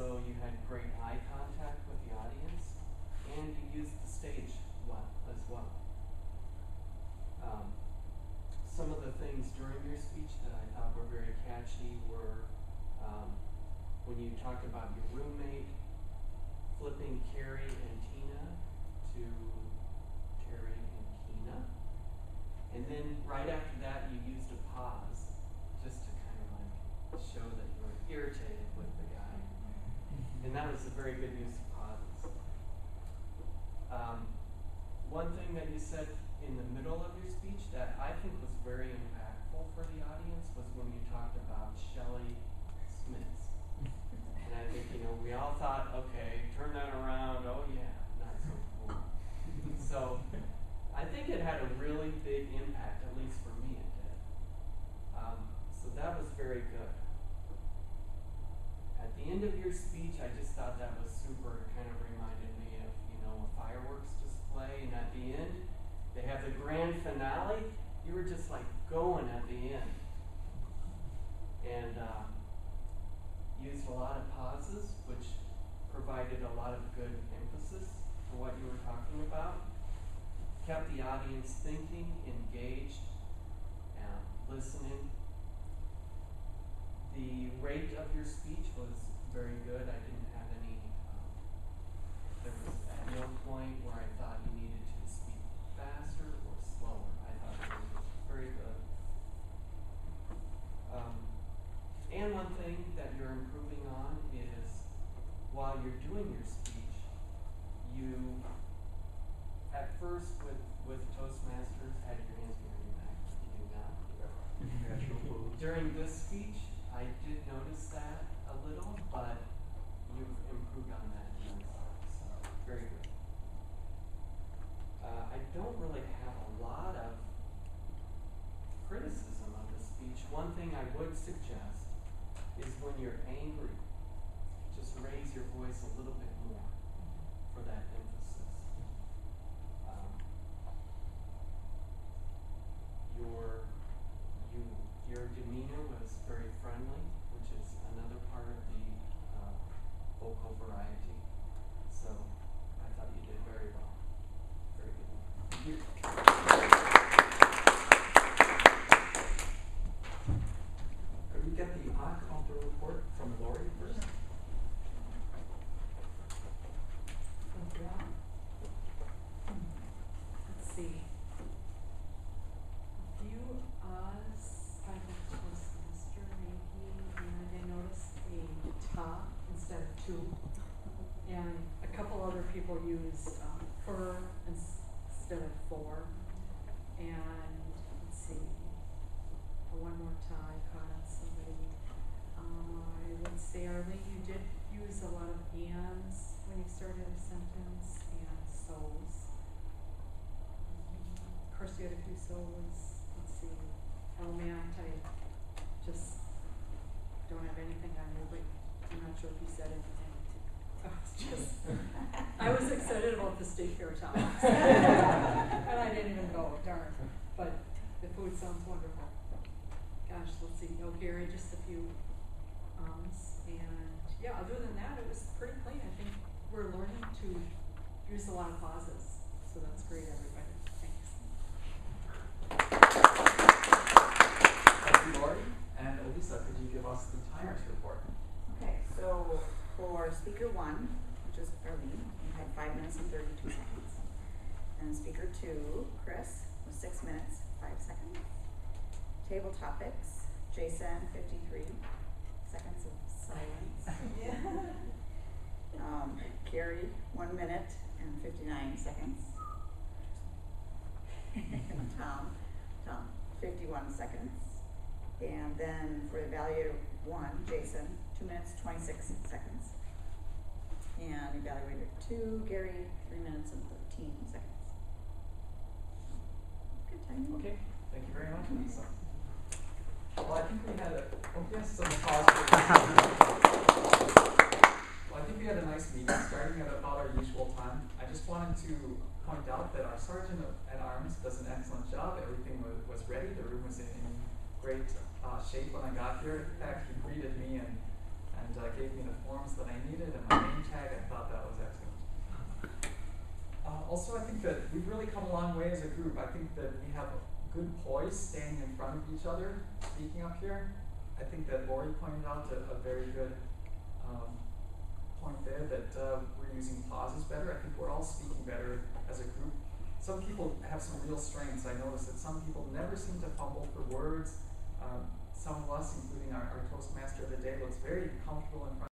also you had great eye contact with the audience, and you used the stage well as well. Some of the things during your speech that I thought were very catchy were when you talked about your roommate flipping Carrie and Tina to Terry and Keena. And then right after that you used a pause just to kind of like show that you were irritated with the guy. And that was a very good use of pauses. One thing that you said in the middle of your speech that I think was very impactful for the audience was when you talked about Shelley Smiths. And I think, we all thought, okay, turn that around, oh yeah, not so cool. So I think it had a really big impact, at least for me it did. So that was very good. At the end of your speech, I just thought that was super. It kind of reminded me of, a fireworks display, and at the end, they have the grand finale. You were just like going at the end. And used a lot of pauses, which provided a lot of good emphasis for what you were talking about. Kept the audience thinking, engaged, and listening. The rate of your speech was very good. I didn't have any, there was at no point where I thought you needed to speak faster or slower. I thought it was very good. And one thing that you're improving on is while you're doing your speech, you, at first with Toastmasters, had your hands behind your back. You do now. During this speech, I did notice that a little, but you've improved on that. So, very good. I don't really have a lot of criticism of the speech. One thing I would suggest is when you're angry, just raise your voice a little bit more for that emphasis. Your demeanor was very friendly, which is another part of the vocal variety. So I thought you did very well. Very good. Thank you. Could we get the on-counter report from Lori first? Let's see. A few signed up to a semester maybe, and I noticed a ta instead of two. And a couple other people use for instead of for. And let's see. One more time, caught on somebody. I would say, Arlene, you did use a lot of ands when you started a sentence, and so's. Of course, you had a few so's. Let's see. Oh man, I just don't have anything on you, but I'm not sure if you said anything. I was excited about the state fair time. And I didn't even go, darn. But the food sounds wonderful. Gosh, let's see. Oh, Gary, just a few ums. And yeah, other than that, it was pretty plain. I think we're learning to use a lot of pauses. So that's great, everybody. Thanks. Thank you, Lori. And Elisa, could you give us the timers report? Okay, so for speaker 1, which is Arlene, you had 5 minutes and 32 seconds. And speaker 2, Chris, was 6 minutes, 5 seconds. Table topics, Jason, 53 seconds of silence. Carrie, 1 minute and 59 seconds. Tom, 51 seconds. And then for evaluator 1, Jason, 2 minutes, 26 seconds. And evaluator 2, Gary, 3 minutes and 13 seconds. Good timing. Okay, thank you very much, Elisa. Well, I think we had some pause for Well, I think we had a nice meeting starting at about our usual time. I just wanted to point out that our Sergeant at Arms does an excellent job. Everything was ready. The room was in great shape when I got here. In fact, he greeted me and gave me the forms that I needed. appreciated, and my name tag, I thought that was excellent. Also, I think that we've really come a long way as a group. I think that we have good poise standing in front of each other, speaking up here. I think that Lori pointed out a very good point there, that we're using pauses better. I think we're all speaking better as a group. Some people have some real strengths. I noticed that some people never seem to fumble for words. Some of us, including our Toastmaster of the day, looks very comfortable in front